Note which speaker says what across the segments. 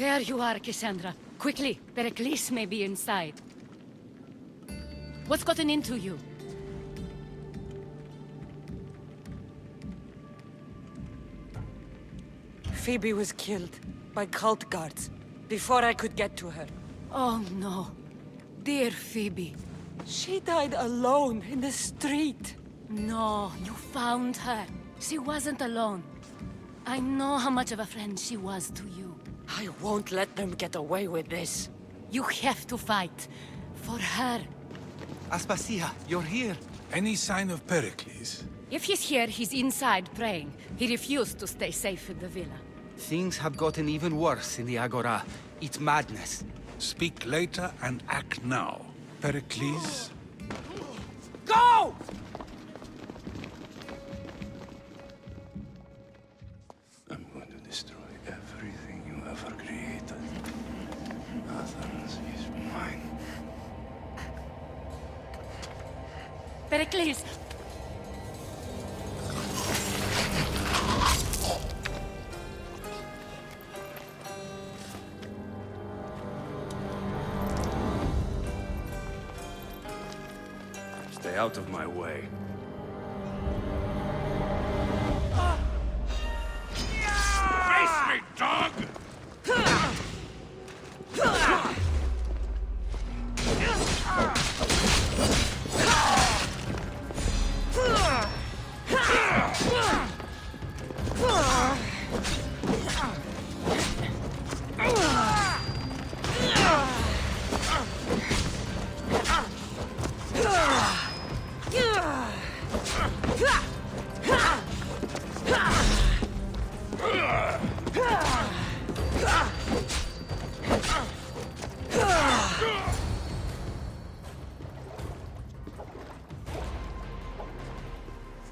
Speaker 1: There you are, Kassandra. Quickly, Pericles may be inside. What's gotten into you?
Speaker 2: Phoebe was killed by cult guards before I could get to her.
Speaker 1: Oh no. Dear Phoebe.
Speaker 2: She died alone in the street.
Speaker 1: No, you found her. She wasn't alone. I know how much of a friend she was to you.
Speaker 2: I won't let them get away with this.
Speaker 1: You have to fight. For her.
Speaker 3: Aspasia, you're here.
Speaker 4: Any sign of Pericles?
Speaker 1: If he's here, he's inside praying. He refused to stay safe in the villa.
Speaker 3: Things have gotten even worse in the Agora. It's madness.
Speaker 4: Speak later and act now. Pericles?
Speaker 2: Go!
Speaker 5: I'm going to destroy everything you ever created. Athens is mine.
Speaker 1: Pericles!
Speaker 5: Stay out of my way.
Speaker 4: Face me, dog!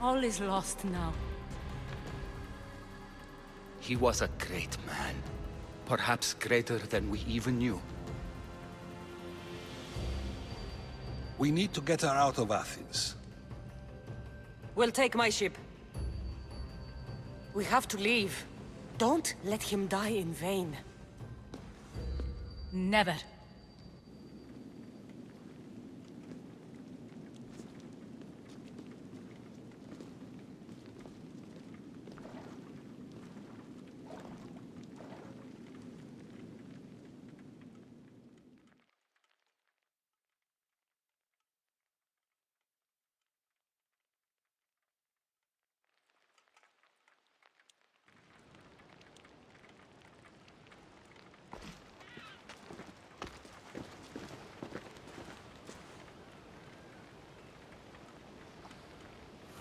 Speaker 1: All is lost now.
Speaker 3: He was a great man. Perhaps greater than we even knew.
Speaker 4: We need to get her out of Athens.
Speaker 2: We'll take my ship. We have to leave. Don't let him die in vain.
Speaker 1: Never.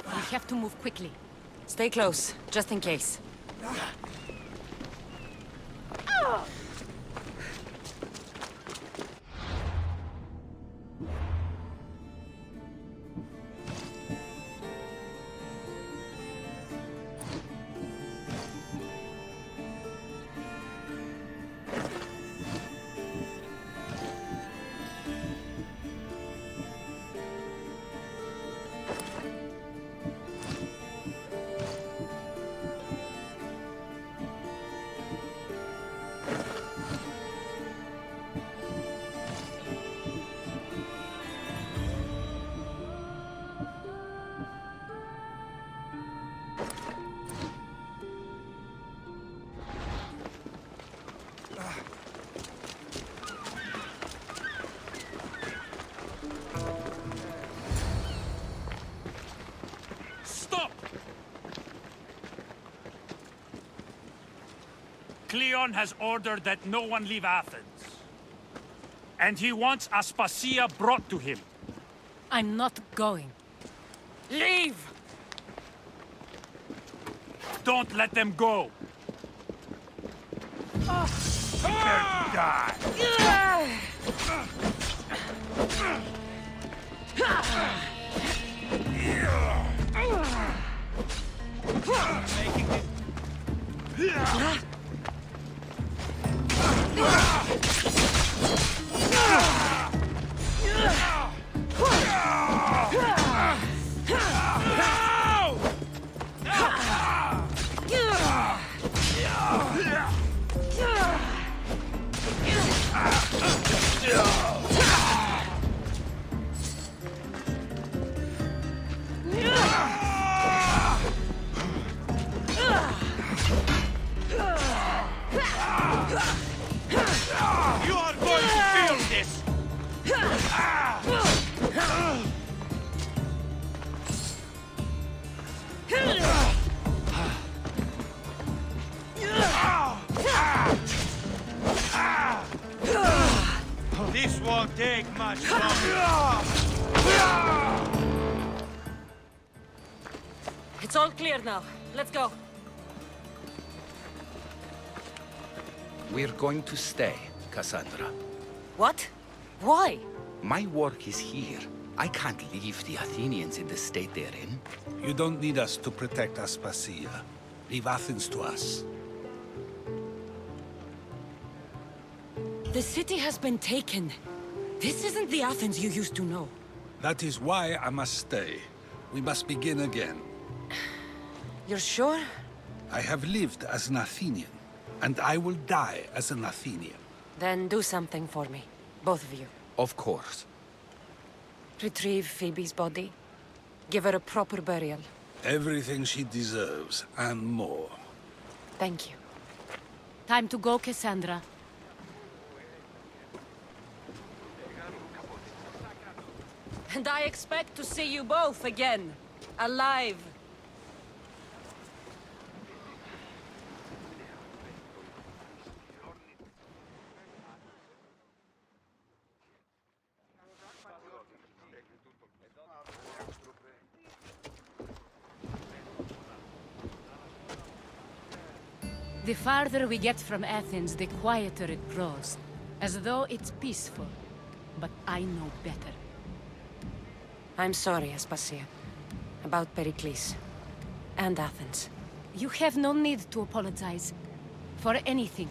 Speaker 1: We have to move quickly.
Speaker 2: Stay close, just in case.
Speaker 6: Cleon has ordered that no one leave Athens. And he wants Aspasia brought to him.
Speaker 1: I'm not going.
Speaker 2: Leave!
Speaker 6: Don't let them go. Prepare to die. Making it... This won't take much longer.
Speaker 2: It's all clear now. Let's go.
Speaker 3: We're going to stay, Kassandra.
Speaker 2: What? Why?
Speaker 3: My work is here. I can't leave the Athenians in the state they're in.
Speaker 4: You don't need us to protect Aspasia. Leave Athens to us.
Speaker 2: The city has been taken. This isn't the Athens you used to know.
Speaker 4: That is why I must stay. We must begin again.
Speaker 2: You're sure?
Speaker 4: I have lived as an Athenian, and I will die as an Athenian.
Speaker 2: Then do something for me. Both of you.
Speaker 3: Of course.
Speaker 2: Retrieve Phoebe's body. Give her a proper burial.
Speaker 4: Everything she deserves, and more.
Speaker 2: Thank you.
Speaker 1: Time to go, Kassandra.
Speaker 2: And I expect to see you both again. Alive.
Speaker 1: The farther we get from Athens, the quieter it grows. As though it's peaceful. But I know better.
Speaker 2: I'm sorry, Aspasia. About Pericles. And Athens.
Speaker 1: You have no need to apologize. For anything.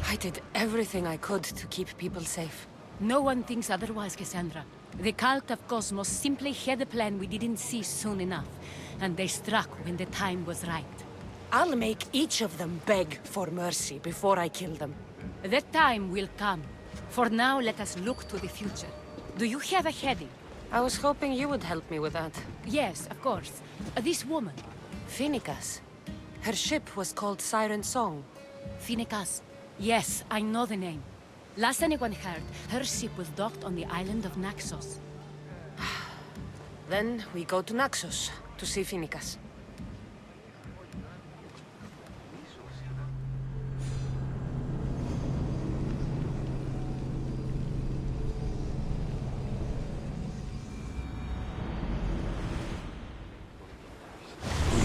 Speaker 2: I did everything I could to keep people safe.
Speaker 1: No one thinks otherwise, Kassandra. The Cult of Kosmos simply had a plan we didn't see soon enough. And they struck when the time was right.
Speaker 2: I'll make each of them beg for mercy before I kill them.
Speaker 1: That time will come. For now, let us look to the future. Do you have a heading?
Speaker 2: I was hoping you would help me with that.
Speaker 1: Yes, of course. This woman.
Speaker 2: Phoenicas. Her ship was called Siren Song.
Speaker 1: Phoenicas. Yes, I know the name. Last anyone heard, her ship was docked on the island of Naxos.
Speaker 2: Then we go to Naxos to see Phoenicas.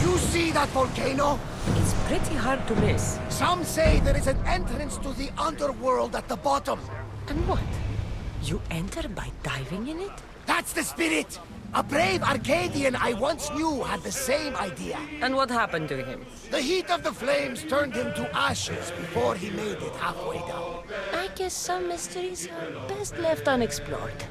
Speaker 7: You see that volcano?
Speaker 2: It's pretty hard to miss.
Speaker 7: Some say there is an entrance to the underworld at the bottom.
Speaker 2: And what? You enter by diving in it?
Speaker 7: That's the spirit! A brave Arcadian I once knew had the same idea.
Speaker 2: And what happened to him?
Speaker 7: The heat of the flames turned him to ashes before he made it halfway down.
Speaker 2: I guess some mysteries are best left unexplored.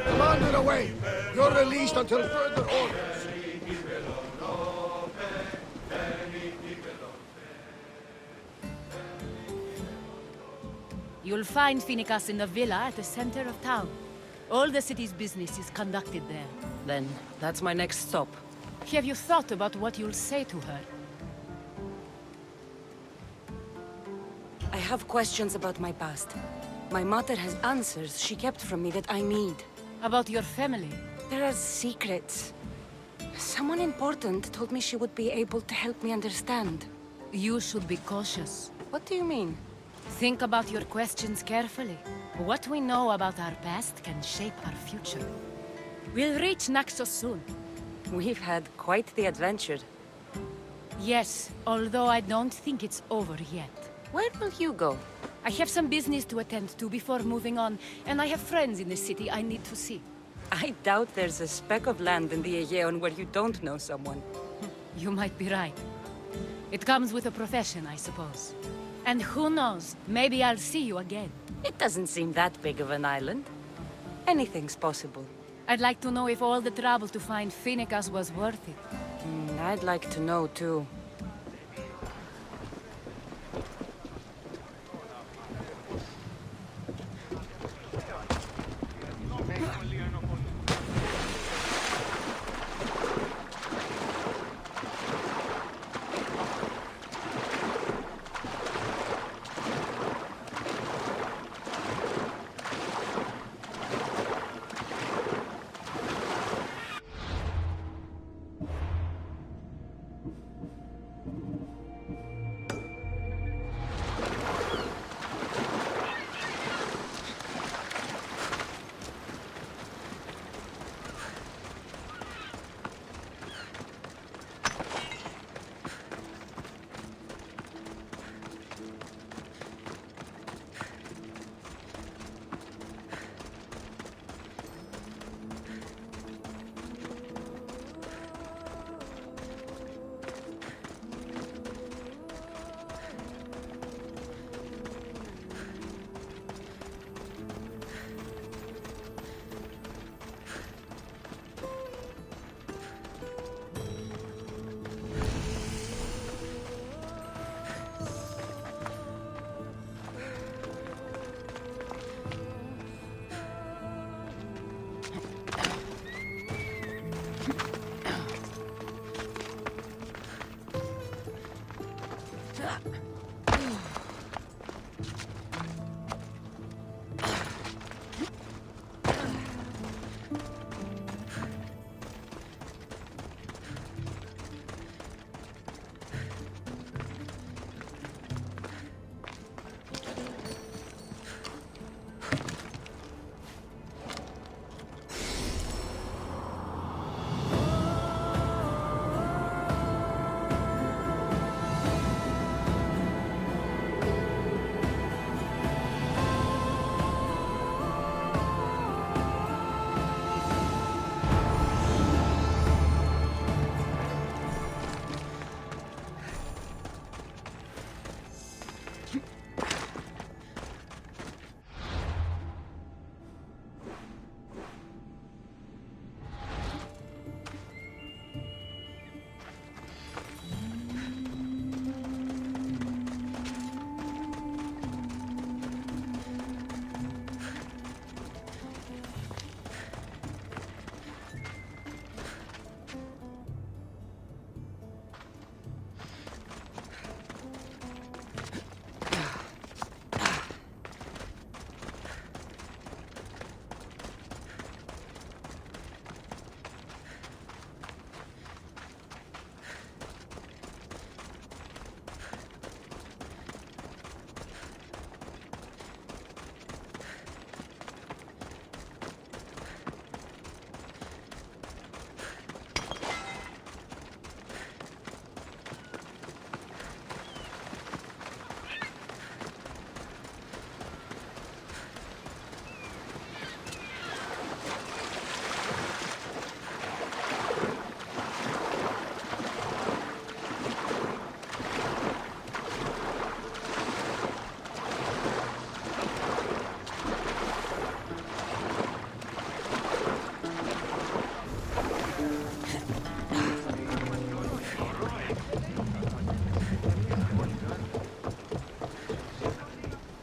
Speaker 7: Commander away! You're released until further orders.
Speaker 1: You'll find Phoenicas in the villa at the center of town. All the city's business is conducted there.
Speaker 2: Then, that's my next stop.
Speaker 1: Have you thought about what you'll say to her?
Speaker 2: I have questions about my past. My mother has answers she kept from me that I need.
Speaker 1: About your family?
Speaker 2: There are secrets. Someone important told me she would be able to help me understand.
Speaker 1: You should be cautious.
Speaker 2: What do you mean?
Speaker 1: Think about your questions carefully. What we know about our past can shape our future. We'll reach Naxos soon.
Speaker 2: We've had quite the adventure.
Speaker 1: Yes, although I don't think it's over yet.
Speaker 2: Where will you go?
Speaker 1: I have some business to attend to before moving on, and I have friends in the city I need to see.
Speaker 2: I doubt there's a speck of land in the Aegean where you don't know someone.
Speaker 1: You might be right. It comes with a profession, I suppose. And who knows, maybe I'll see you again.
Speaker 2: It doesn't seem that big of an island. Anything's possible.
Speaker 1: I'd like to know if all the trouble to find Finicus was worth it.
Speaker 2: I'd like to know, too.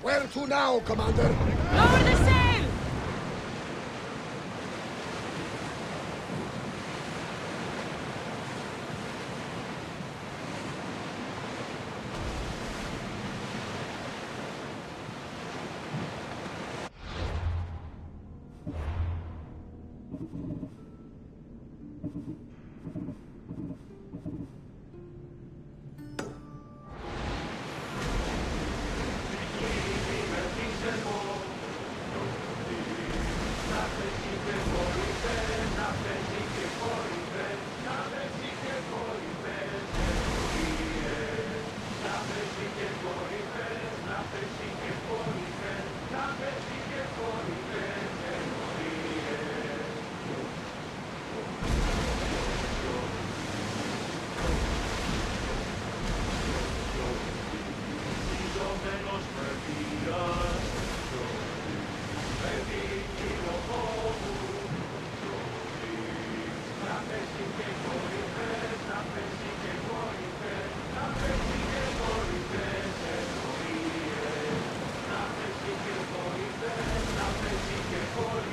Speaker 7: Where to now, Commander?
Speaker 1: Lower the sail!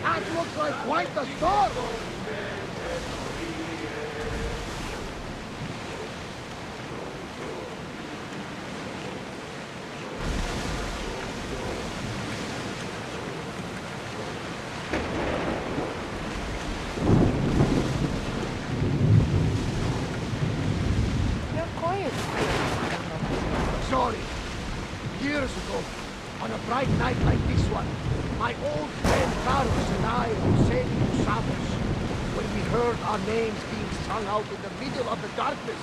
Speaker 7: That looks like quite the storm!
Speaker 2: You're quiet.
Speaker 7: Sorry. Years ago, on a bright night like this one, my old friend Carlos and I were sailing to Samos when we heard our names being sung out in the middle of the darkness.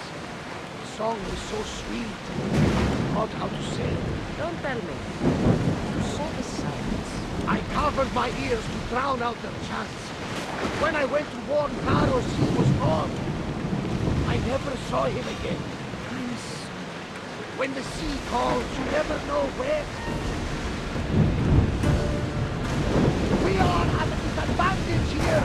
Speaker 7: The song was so sweet, I forgot how to sing.
Speaker 2: Don't tell me. You saw the silence.
Speaker 7: I covered my ears to drown out their chants. When I went to warn Carlos, he was gone. I never saw him again.
Speaker 2: I'm sorry.
Speaker 7: When the sea calls, you never know when. We are at a disadvantage here.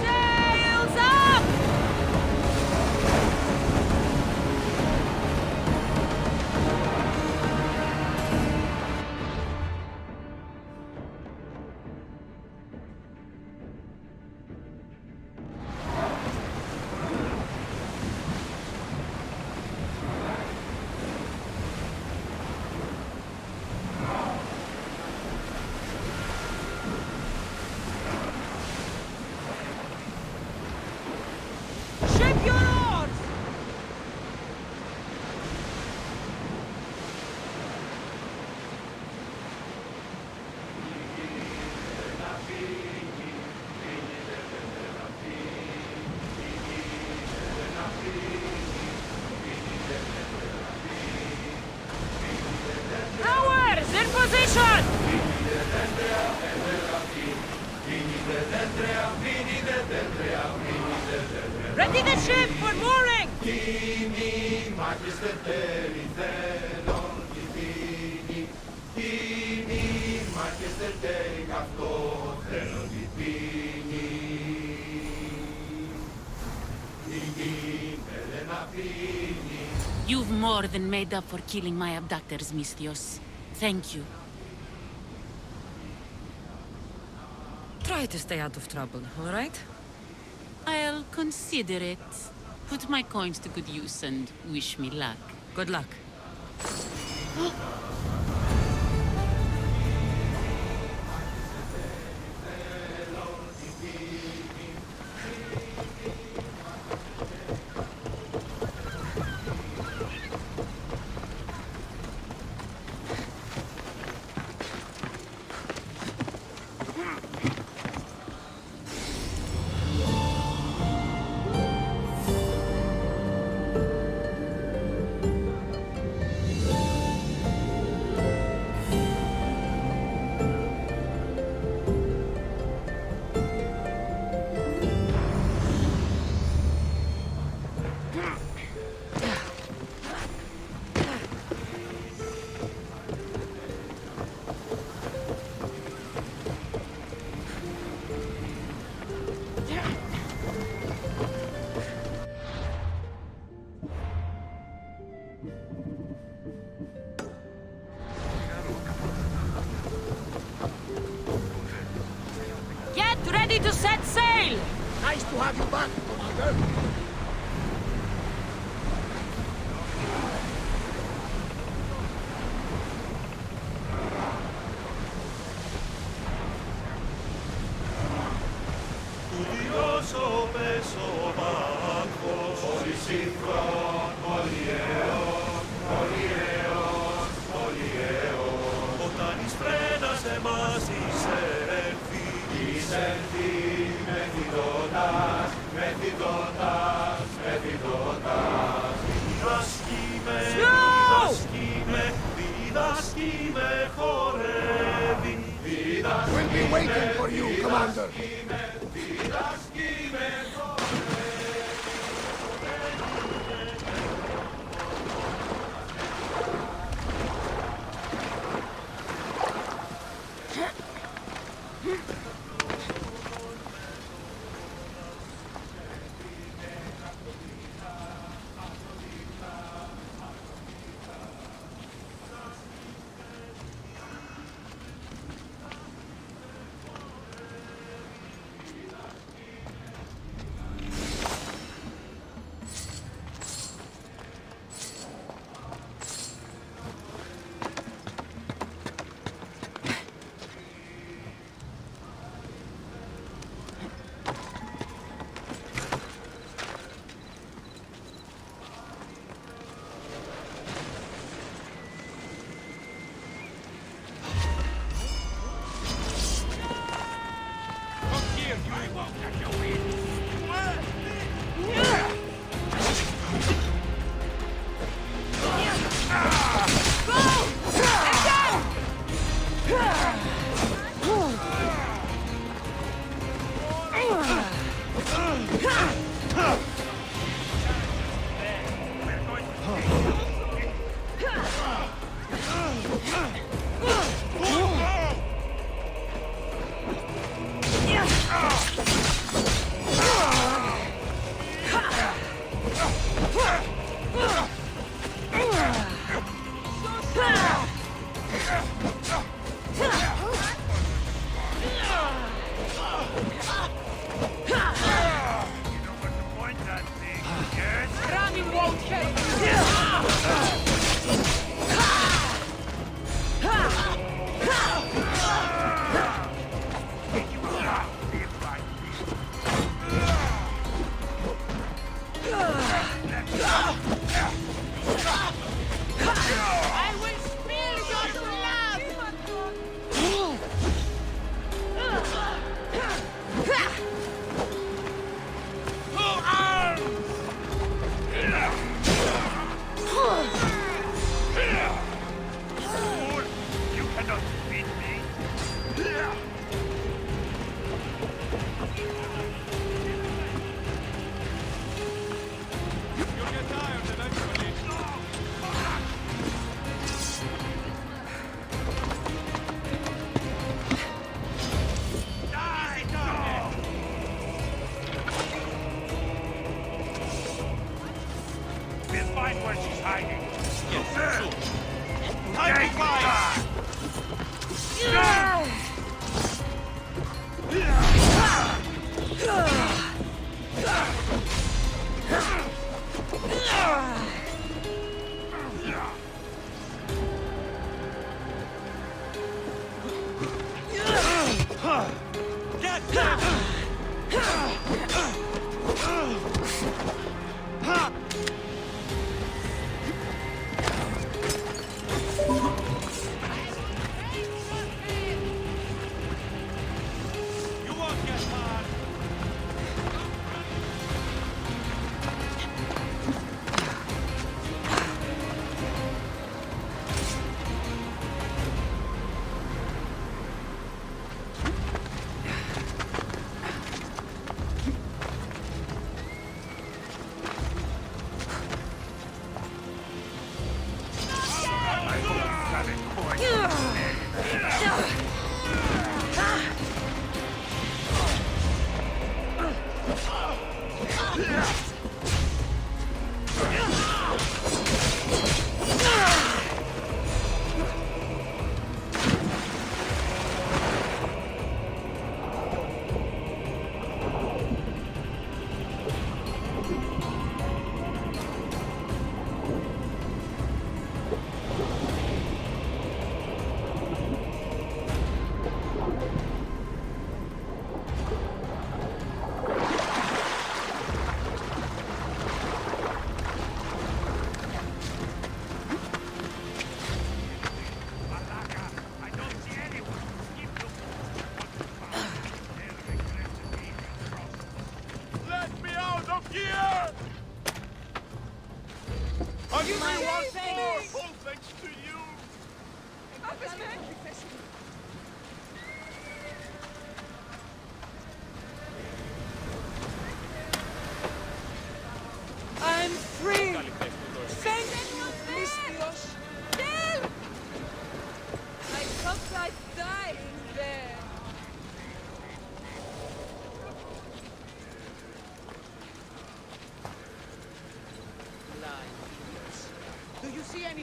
Speaker 1: Sails up! Ship your oars! Ours in position! Ready the ship for mooring! You've more than made up for killing my abductors, Misthios. Thank you.
Speaker 2: Try to stay out of trouble, all right?
Speaker 1: I'll consider it. Put my coins to good use and wish me luck.
Speaker 2: Good luck.
Speaker 1: Ready to set sail!
Speaker 7: Nice to have you back, Commander. We'll be waiting for you, Commander.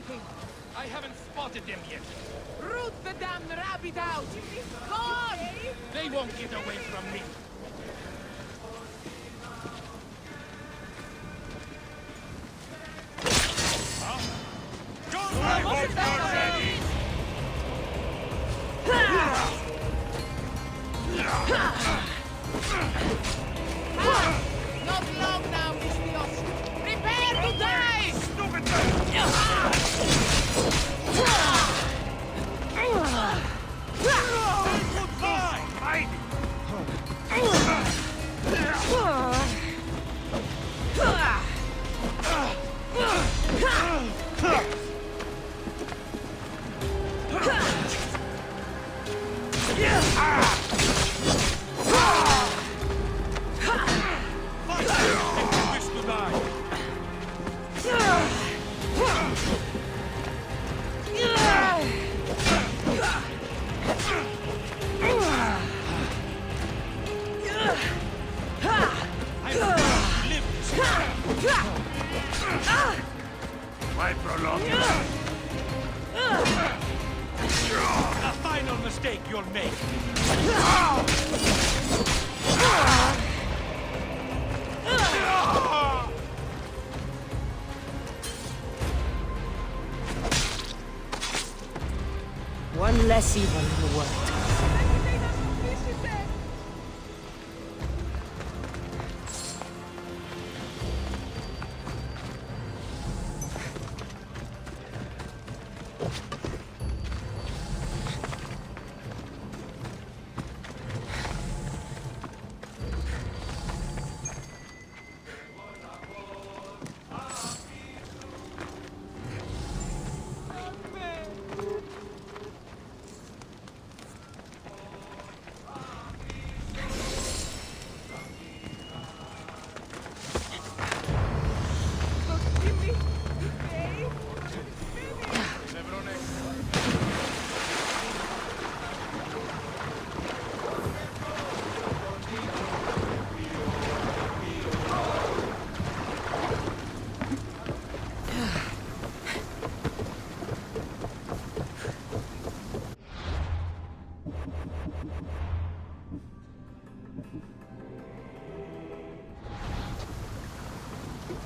Speaker 7: anything.
Speaker 8: I haven't spotted them yet.
Speaker 7: Root the damn rabbit out! Go on!
Speaker 8: They won't get away from me.
Speaker 7: Not long now, Mistios! Prepare to die!
Speaker 8: Stupid Goodbye! Fight! Why prolong it?
Speaker 6: A final mistake you'll make.
Speaker 2: One less evil in the world.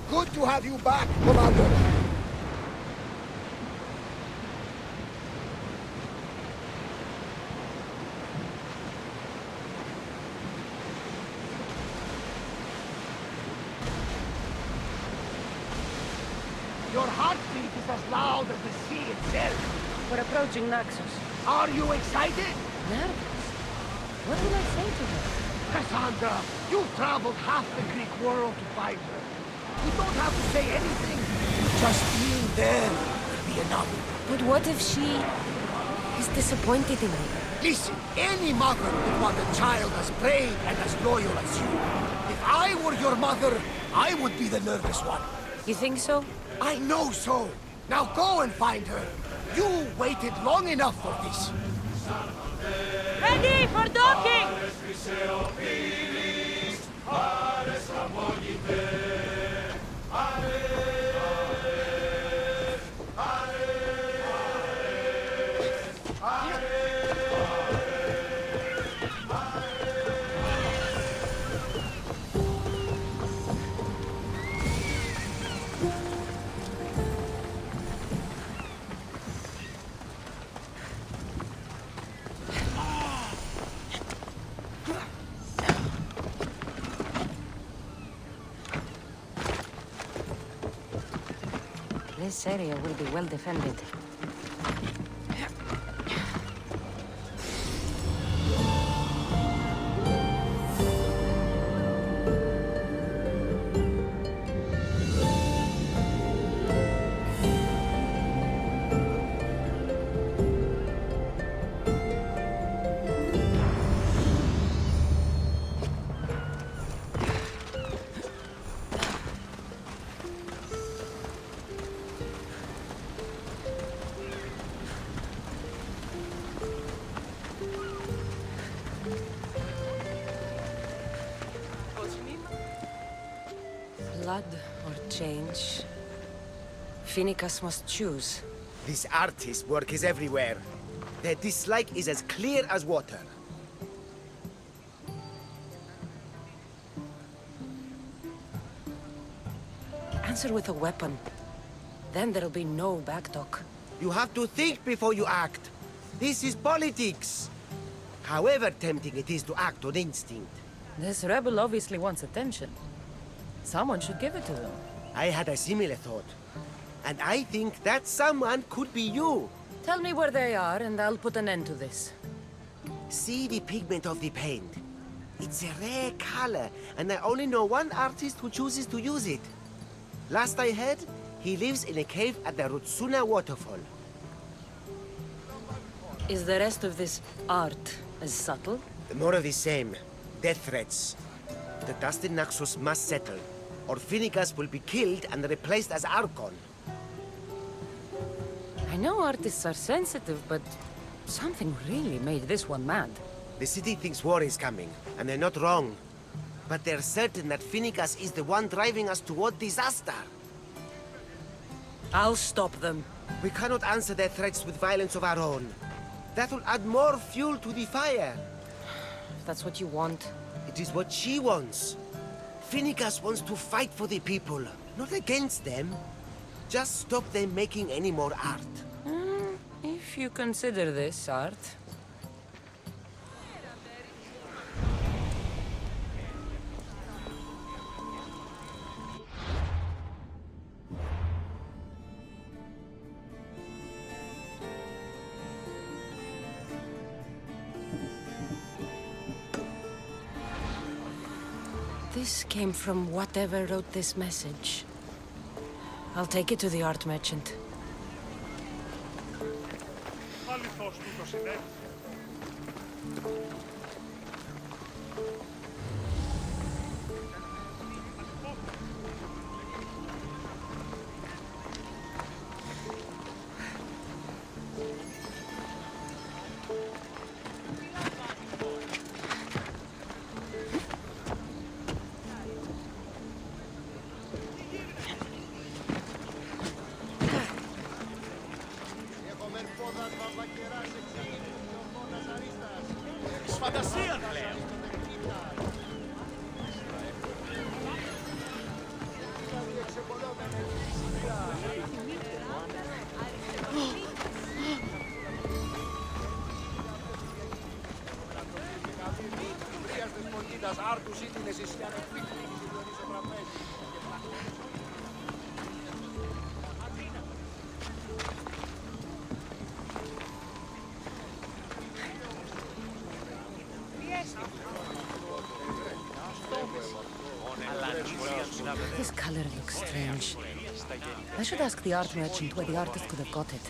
Speaker 7: Good to have you back, Commander. Your heartbeat is as loud as the sea itself.
Speaker 2: We're approaching Naxos.
Speaker 7: Are you excited?
Speaker 2: Nervous? What will I say to her?
Speaker 7: Kassandra, you've traveled half the Greek world to find her. You don't have to say anything. Just being there will be enough.
Speaker 2: But what if she is disappointed in me?
Speaker 7: Listen, any mother would want a child as brave and as loyal as you. If I were your mother, I would be the nervous one.
Speaker 2: You think so?
Speaker 7: I know so. Now go and find her. You waited long enough for this.
Speaker 1: Ready for docking!
Speaker 2: This area will be well defended. Blood or change? Phoenicus must choose.
Speaker 9: This artist's work is everywhere. Their dislike is as clear as water.
Speaker 2: Answer with a weapon. Then there'll be no backtalk.
Speaker 9: You have to think before you act. This is politics. However tempting it is to act on instinct.
Speaker 2: This rebel obviously wants attention. Someone should give it to him.
Speaker 9: I had a similar thought. And I think that someone could be you.
Speaker 2: Tell me where they are, and I'll put an end to this.
Speaker 9: See the pigment of the paint. It's a rare color, and I only know one artist who chooses to use it. Last I heard, he lives in a cave at the Rutsuna waterfall.
Speaker 2: Is the rest of this art as subtle?
Speaker 9: More of the same. Death threats. The dusted Naxos must settle, or Phoenicus will be killed and replaced as Archon.
Speaker 2: I know artists are sensitive, but something really made this one mad.
Speaker 9: The city thinks war is coming, and they're not wrong. But they're certain that Phoenicus is the one driving us toward disaster.
Speaker 2: I'll stop them.
Speaker 9: We cannot answer their threats with violence of our own. That will add more fuel to the fire.
Speaker 2: If that's what you want.
Speaker 9: It is what she wants. Phoenicus wants to fight for the people, not against them. Just stop them making any more art.
Speaker 2: If you consider this art. This came from whatever wrote this message. I'll take it to the art merchant.
Speaker 8: Φαντασία πλέον.
Speaker 2: This color looks strange. I should ask the art merchant where the artist could have got it.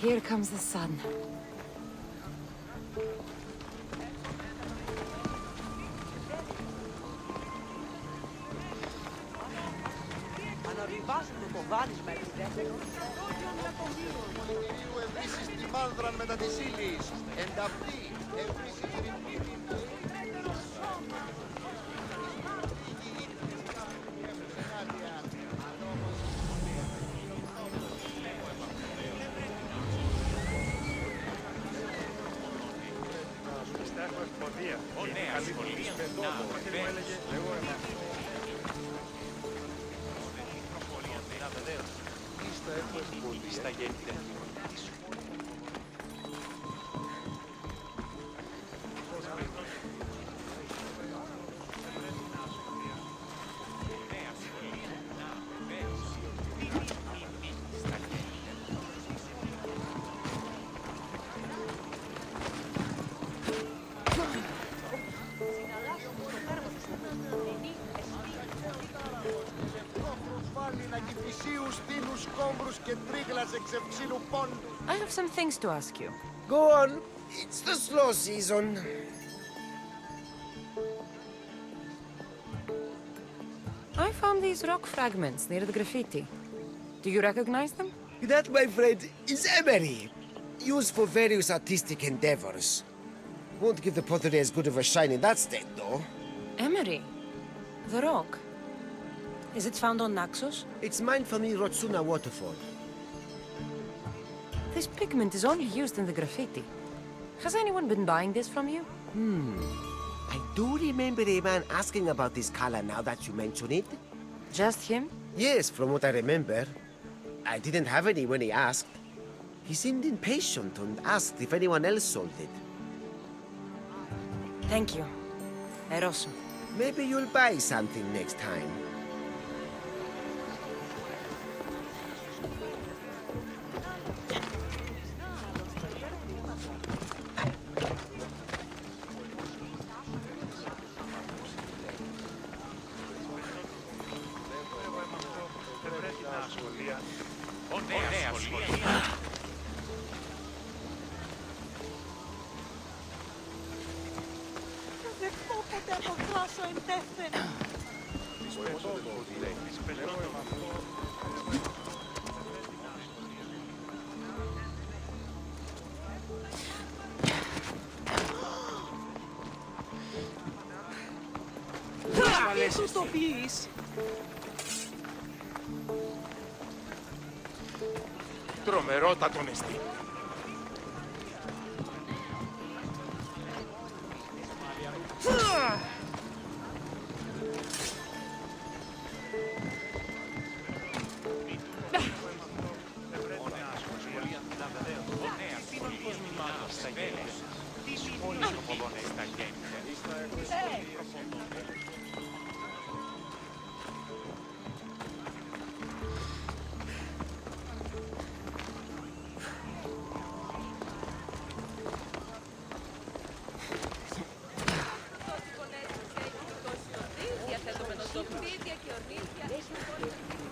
Speaker 2: Here comes the sun.
Speaker 7: Επίσης τη μάνδραν μετά της ύλης. Εν αυτή επίσης
Speaker 2: I have some things to ask you.
Speaker 9: Go on. It's the slow season.
Speaker 2: I found these rock fragments near the graffiti. Do you recognize them?
Speaker 9: That, my friend, is emery. Used for various artistic endeavors. Won't give the pottery as good of a shine in that state, though.
Speaker 2: Emery? The rock? Is it found on Naxos?
Speaker 9: It's mined from the Rotsuna waterfall.
Speaker 2: This pigment is only used in the graffiti. Has anyone been buying this from you?
Speaker 9: I do remember a man asking about this color now that you mention it.
Speaker 2: Just him?
Speaker 9: Yes, from what I remember. I didn't have any when he asked. He seemed impatient and asked if anyone else sold it.
Speaker 2: Thank you. Eroso.
Speaker 9: Maybe you'll buy something next time.
Speaker 8: Τρομερότατο νεστή.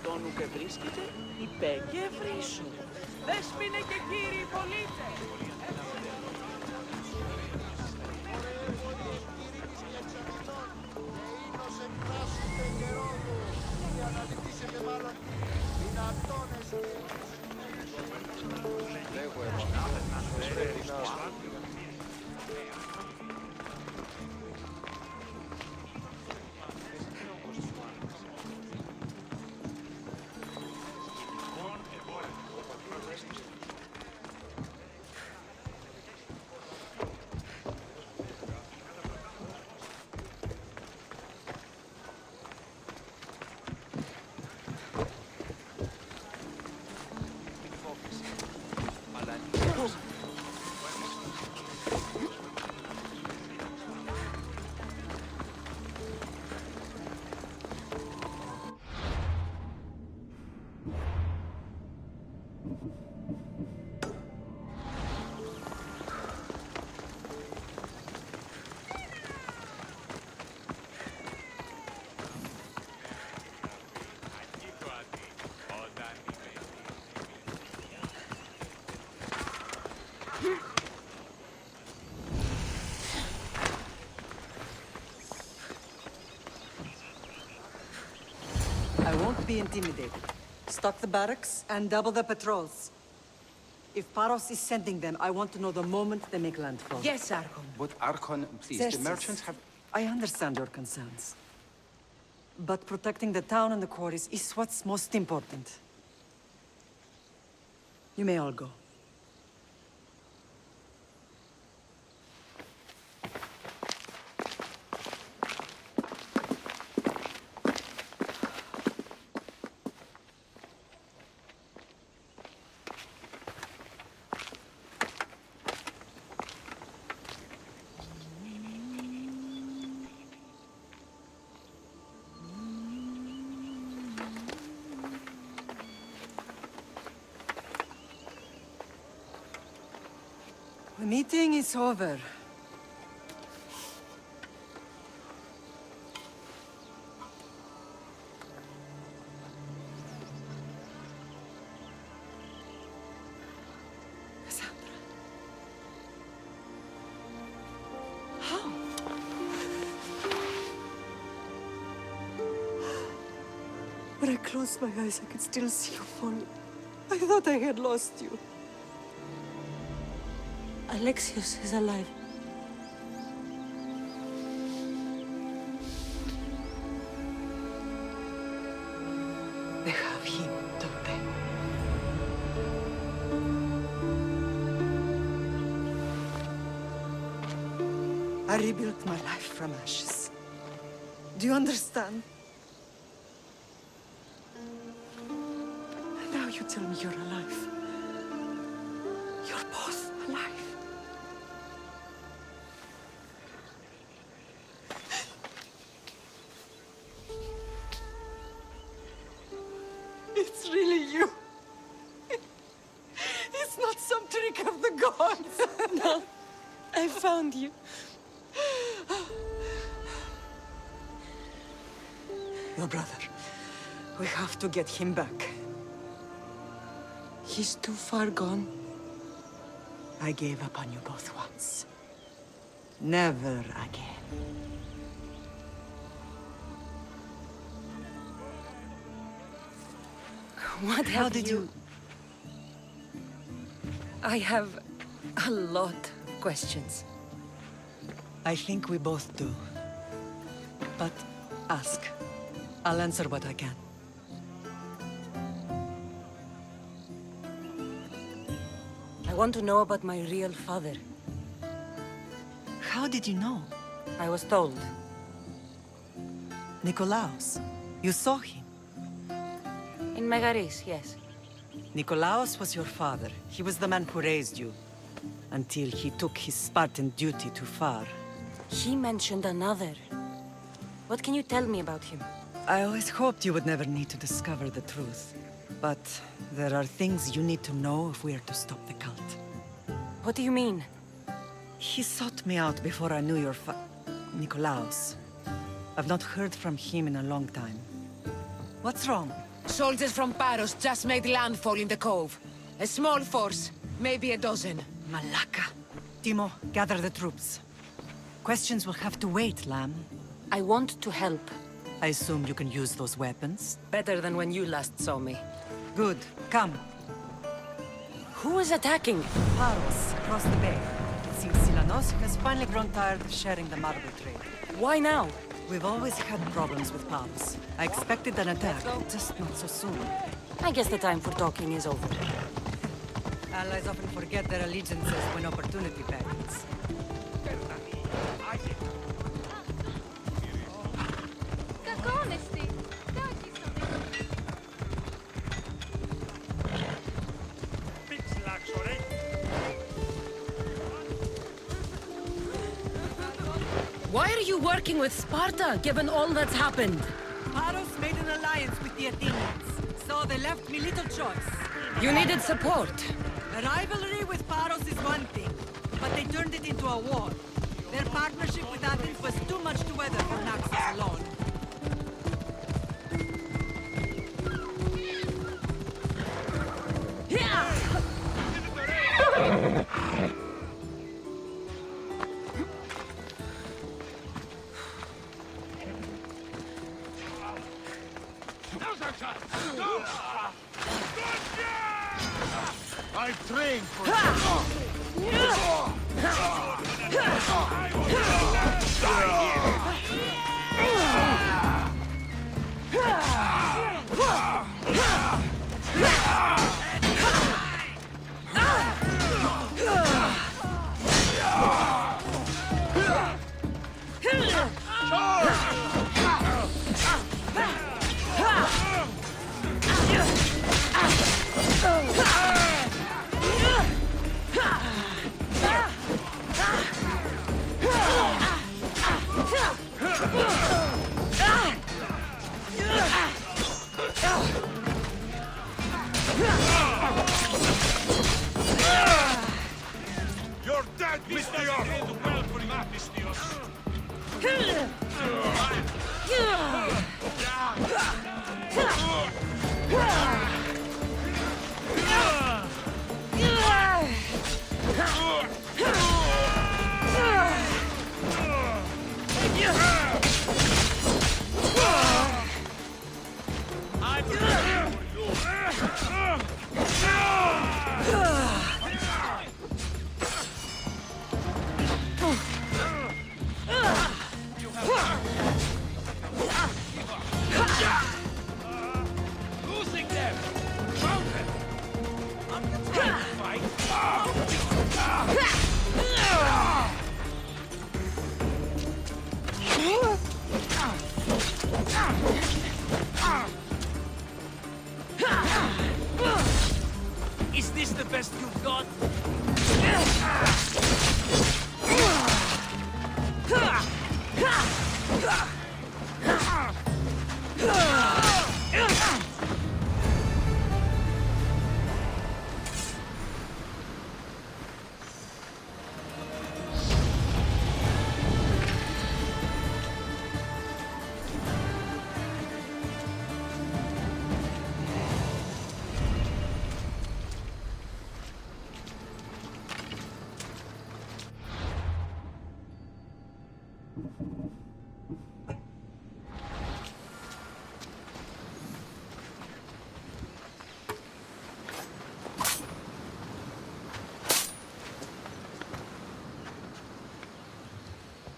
Speaker 10: Τόνου και βρίσκεται, υπέ και βρίσου. Δέσποινε και κύριοι πολίτες. I won't be intimidated. Stock the barracks and double the patrols. If Paros is sending them, I want to know the moment they make landfall.
Speaker 2: Yes, Archon.
Speaker 3: But Archon, please, the
Speaker 10: Xerxes,
Speaker 3: merchants have...
Speaker 10: I understand your concerns. But protecting the town and the quarries is what's most important. You may all go. The meeting is over. Cassandra. How? When I closed my eyes, I could still see you falling. I thought I had lost you.
Speaker 2: Alexios is alive.
Speaker 10: They have him, don't they? I rebuilt my life from ashes. Do you understand? And now you tell me you're alive. You're both alive. It's really you. It's not some trick of the gods.
Speaker 2: No, I found you.
Speaker 10: Your brother. We have to get him back.
Speaker 2: He's too far gone.
Speaker 10: I gave up on you both once. Never again.
Speaker 2: What
Speaker 10: How
Speaker 2: have
Speaker 10: did you...
Speaker 2: I have a lot of questions.
Speaker 10: I think we both do. But ask. I'll answer what I can.
Speaker 2: I want to know about my real father.
Speaker 10: How did you know?
Speaker 2: I was told.
Speaker 10: Nikolaos. You saw him.
Speaker 2: In Megaris, yes.
Speaker 10: Nikolaos was your father. He was the man who raised you. Until he took his Spartan duty too far.
Speaker 2: He mentioned another. What can you tell me about him?
Speaker 10: I always hoped you would never need to discover the truth. But there are things you need to know if we are to stop the cult.
Speaker 2: What do you mean?
Speaker 10: He sought me out before I knew your Nikolaos. I've not heard from him in a long time. What's wrong?
Speaker 1: Soldiers from Paros just made landfall in the cove. A small force, maybe a dozen.
Speaker 10: Malaka. Timo, gather the troops. Questions will have to wait, Lamb.
Speaker 2: I want to help.
Speaker 10: I assume you can use those weapons?
Speaker 2: Better than when you last saw me.
Speaker 10: Good. Come.
Speaker 2: Who is attacking?
Speaker 10: Paros, across the bay. It seems Silanos has finally grown tired of sharing the marble trade.
Speaker 2: Why now?
Speaker 10: We've always had problems with Paros. I expected an attack, just not so soon.
Speaker 2: I guess the time for talking is over.
Speaker 10: Allies often forget their allegiances when opportunity beckons.
Speaker 2: Why are you working with Sparta, given all that's happened?
Speaker 10: Paros made an alliance with the Athenians, so they left me little choice.
Speaker 2: You needed support.
Speaker 10: A rivalry with Paros is one thing, but they turned it into a war. Their partnership with Athens was too much to weather for Naxos alone.
Speaker 8: I've trained for this.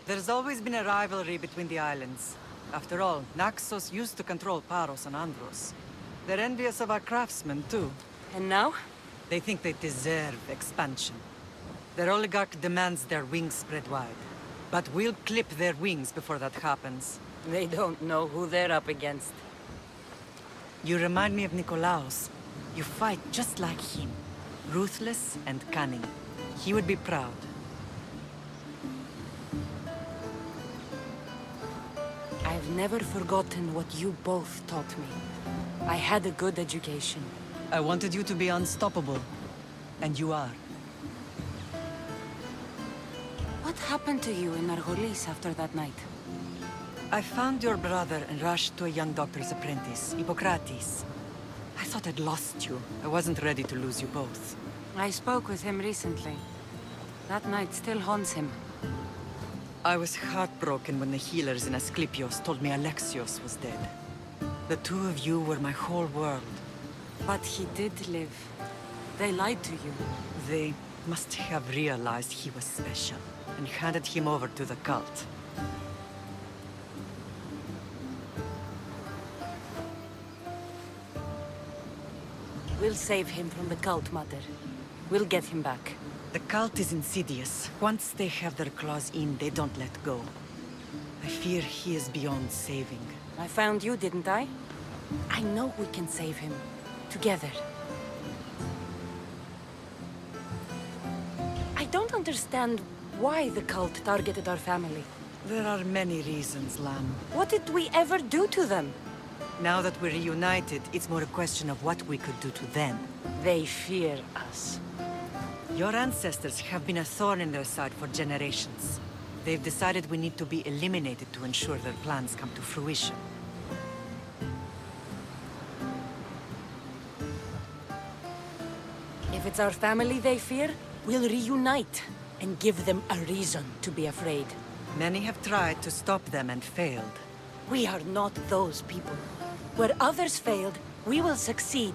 Speaker 10: There's always been a rivalry between the islands. After all, Naxos used to control Paros and Andros. They're envious of our craftsmen, too.
Speaker 2: And now?
Speaker 10: They think they deserve expansion. Their oligarch demands their wings spread wide. But we'll clip their wings before that happens.
Speaker 2: They don't know who they're up against.
Speaker 10: You remind me of Nikolaos. You fight just like him. Ruthless and cunning. He would be proud.
Speaker 2: I've never forgotten what you both taught me. I had a good education.
Speaker 10: I wanted you to be unstoppable. And you are.
Speaker 2: What happened to you in Argolis after that night?
Speaker 10: I found your brother and rushed to a young doctor's apprentice, Hippocrates. I thought I'd lost you. I wasn't ready to lose you both.
Speaker 2: I spoke with him recently. That night still haunts him.
Speaker 10: I was heartbroken when the healers in Asclepios told me Alexios was dead. The two of you were my whole world.
Speaker 2: But he did live. They lied to you.
Speaker 10: They must have realized he was special and handed him over to the cult.
Speaker 2: We'll save him from the cult, Mother. We'll get him back.
Speaker 10: The cult is insidious. Once they have their claws in, they don't let go. I fear he is beyond saving.
Speaker 2: I found you, didn't I? I know we can save him. Together. I don't understand why the cult targeted our family.
Speaker 10: There are many reasons, Lamb.
Speaker 2: What did we ever do to them?
Speaker 10: Now that we're reunited, it's more a question of what we could do to them.
Speaker 2: They fear us.
Speaker 10: Your ancestors have been a thorn in their side for generations. They've decided we need to be eliminated to ensure their plans come to fruition.
Speaker 2: If it's our family they fear, we'll reunite and give them a reason to be afraid.
Speaker 10: Many have tried to stop them and failed.
Speaker 2: We are not those people. Where others failed, we will succeed.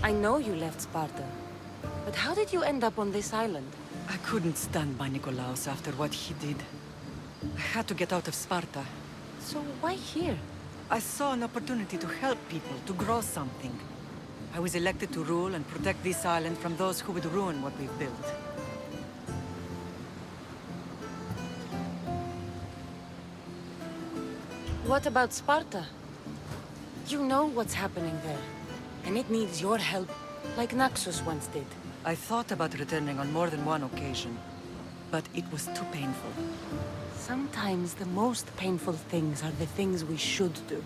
Speaker 2: I know you left Sparta, but how did you end up on this island?
Speaker 10: I couldn't stand by Nikolaos after what he did. I had to get out of Sparta.
Speaker 2: So why here?
Speaker 10: I saw an opportunity to help people, to grow something. I was elected to rule and protect this island from those who would ruin what we've built.
Speaker 2: What about Sparta? You know what's happening there, and it needs your help, like Naxos once did.
Speaker 10: I thought about returning on more than one occasion, but it was too painful.
Speaker 2: Sometimes the most painful things are the things we should do.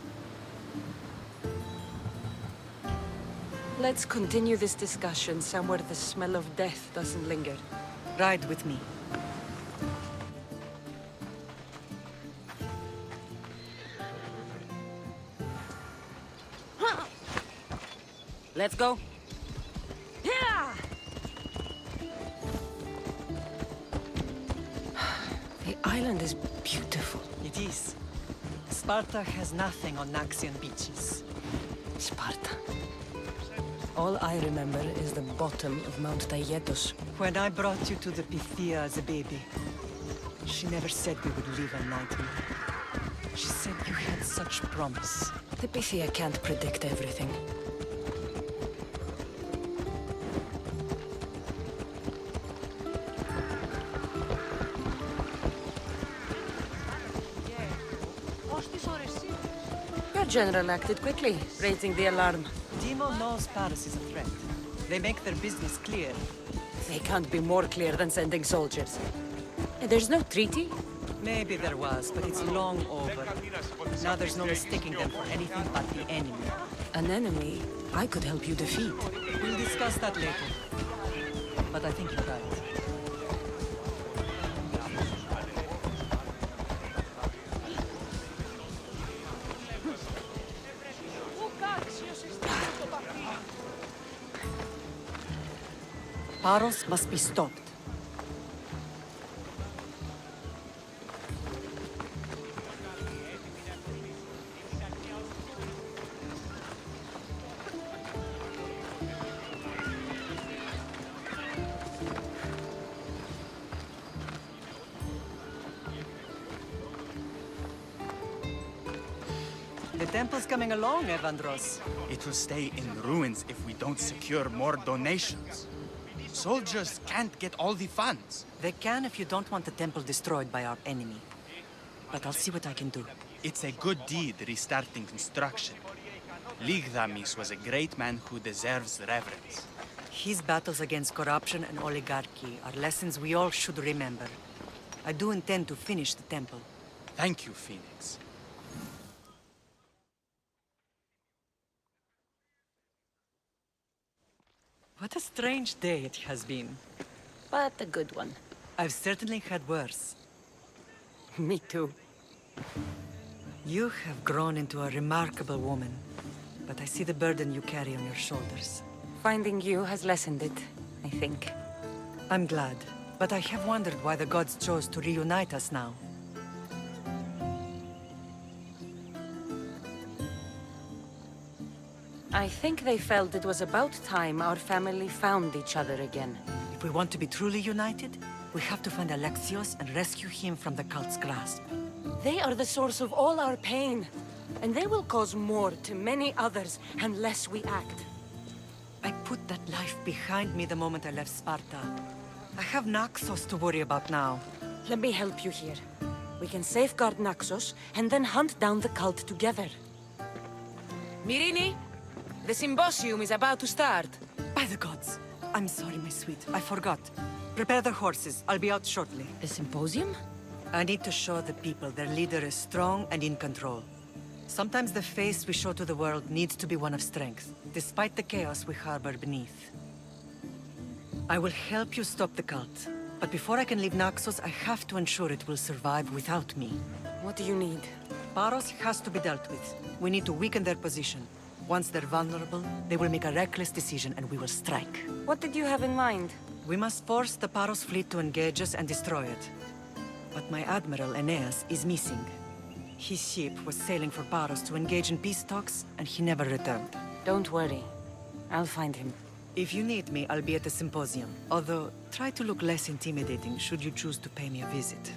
Speaker 2: Let's continue this discussion somewhere the smell of death doesn't linger.
Speaker 10: Ride with me.
Speaker 2: Let's go. The island is beautiful.
Speaker 10: It is. Sparta has nothing on Naxian beaches.
Speaker 2: Sparta. All I remember is the bottom of Mount Taygetos.
Speaker 10: When I brought you to the Pythia as a baby, she never said we would live a nightmare. She said you had such promise.
Speaker 2: The Pythia can't predict everything. Your general acted quickly, raising the alarm.
Speaker 10: Demo knows Paris is a threat. They make their business clear.
Speaker 2: They can't be more clear than sending soldiers. There's no treaty?
Speaker 10: Maybe there was, but it's long over. Now there's no mistaking them for anything but the enemy.
Speaker 2: An enemy I could help you defeat.
Speaker 10: We'll discuss that later. But I think you're right. Paros must be stopped. The temple's coming along, Evandros.
Speaker 11: It will stay in ruins if we don't secure more donations. Soldiers can't get all the funds.
Speaker 10: They can if you don't want the temple destroyed by our enemy. But I'll see what I can do.
Speaker 11: It's a good deed restarting construction. Ligdamis was a great man who deserves reverence.
Speaker 10: His battles against corruption and oligarchy are lessons we all should remember. I do intend to finish the temple.
Speaker 11: Thank you, Phoenix.
Speaker 10: What a strange day it has been.
Speaker 2: But a good one.
Speaker 10: I've certainly had worse.
Speaker 2: Me too.
Speaker 10: You have grown into a remarkable woman, but I see the burden you carry on your shoulders.
Speaker 2: Finding you has lessened it, I think.
Speaker 10: I'm glad, but I have wondered why the gods chose to reunite us now.
Speaker 2: I think they felt it was about time our family found each other again.
Speaker 10: If we want to be truly united, we have to find Alexios and rescue him from the cult's grasp.
Speaker 2: They are the source of all our pain, and they will cause more to many others unless we act.
Speaker 10: I put that life behind me the moment I left Sparta. I have Naxos to worry about now.
Speaker 2: Let me help you here. We can safeguard Naxos and then hunt down the cult together. Myrini, the symposium is about to start.
Speaker 10: By the gods! I'm sorry, my sweet. I forgot. Prepare the horses. I'll be out shortly.
Speaker 2: The symposium?
Speaker 10: I need to show the people their leader is strong and in control. Sometimes the face we show to the world needs to be one of strength, despite the chaos we harbor beneath. I will help you stop the cult, but before I can leave Naxos, I have to ensure it will survive without me.
Speaker 2: What do you need?
Speaker 10: Paros has to be dealt with. We need to weaken their position. Once they're vulnerable, they will make a reckless decision and we will strike.
Speaker 2: What did you have in mind?
Speaker 10: We must force the Paros fleet to engage us and destroy it. But my admiral, Aeneas, is missing. His ship was sailing for Paros to engage in peace talks, and he never returned.
Speaker 2: Don't worry. I'll find him.
Speaker 10: If you need me, I'll be at the symposium. Although, try to look less intimidating should you choose to pay me a visit.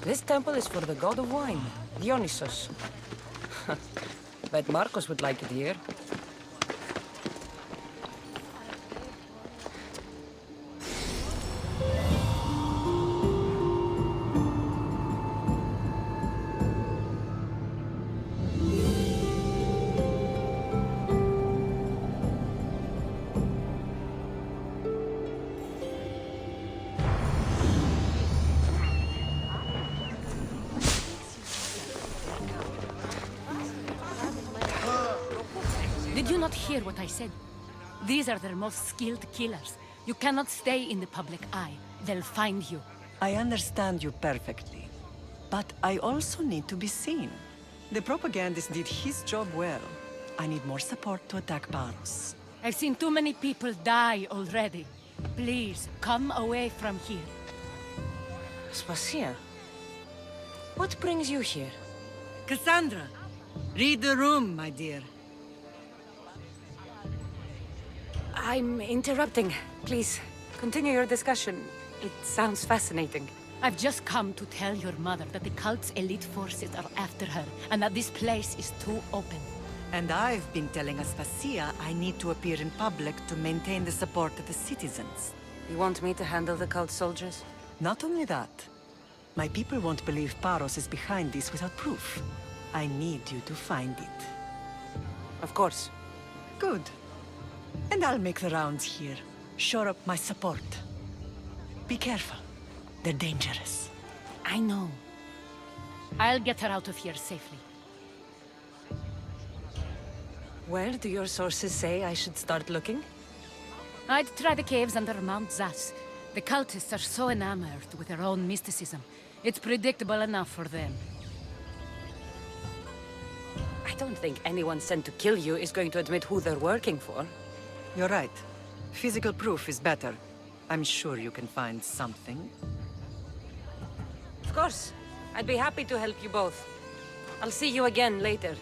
Speaker 2: This temple is for the god of wine, Dionysos. Bet Marcos would like it here.
Speaker 1: not hear what I said? These are their most skilled killers. You cannot stay in the public eye. They'll find you.
Speaker 10: I understand you perfectly. But I also need to be seen. The propagandist did his job well. I need more support to attack Paros.
Speaker 1: I've seen too many people die already. Please, come away from here.
Speaker 2: Aspasia, what brings you here?
Speaker 10: Kassandra, read the room, my dear.
Speaker 2: I'm interrupting. Please, continue your discussion. It sounds fascinating.
Speaker 1: I've just come to tell your mother that the cult's elite forces are after her, and that this place is too open.
Speaker 10: And I've been telling Aspasia I need to appear in public to maintain the support of the citizens.
Speaker 2: You want me to handle the cult soldiers?
Speaker 10: Not only that, my people won't believe Paros is behind this without proof. I need you to find it.
Speaker 2: Of course.
Speaker 10: Good. And I'll make the rounds here. Shore up my support. Be careful. They're dangerous.
Speaker 1: I know. I'll get her out of here safely.
Speaker 2: Where do your sources say I should start looking?
Speaker 1: I'd try the caves under Mount Zas. The cultists are so enamored with their own mysticism. It's predictable enough for them.
Speaker 2: I don't think anyone sent to kill you is going to admit who they're working for.
Speaker 10: You're right. Physical proof is better. I'm sure you can find something.
Speaker 2: Of course. I'd be happy to help you both. I'll see you again later.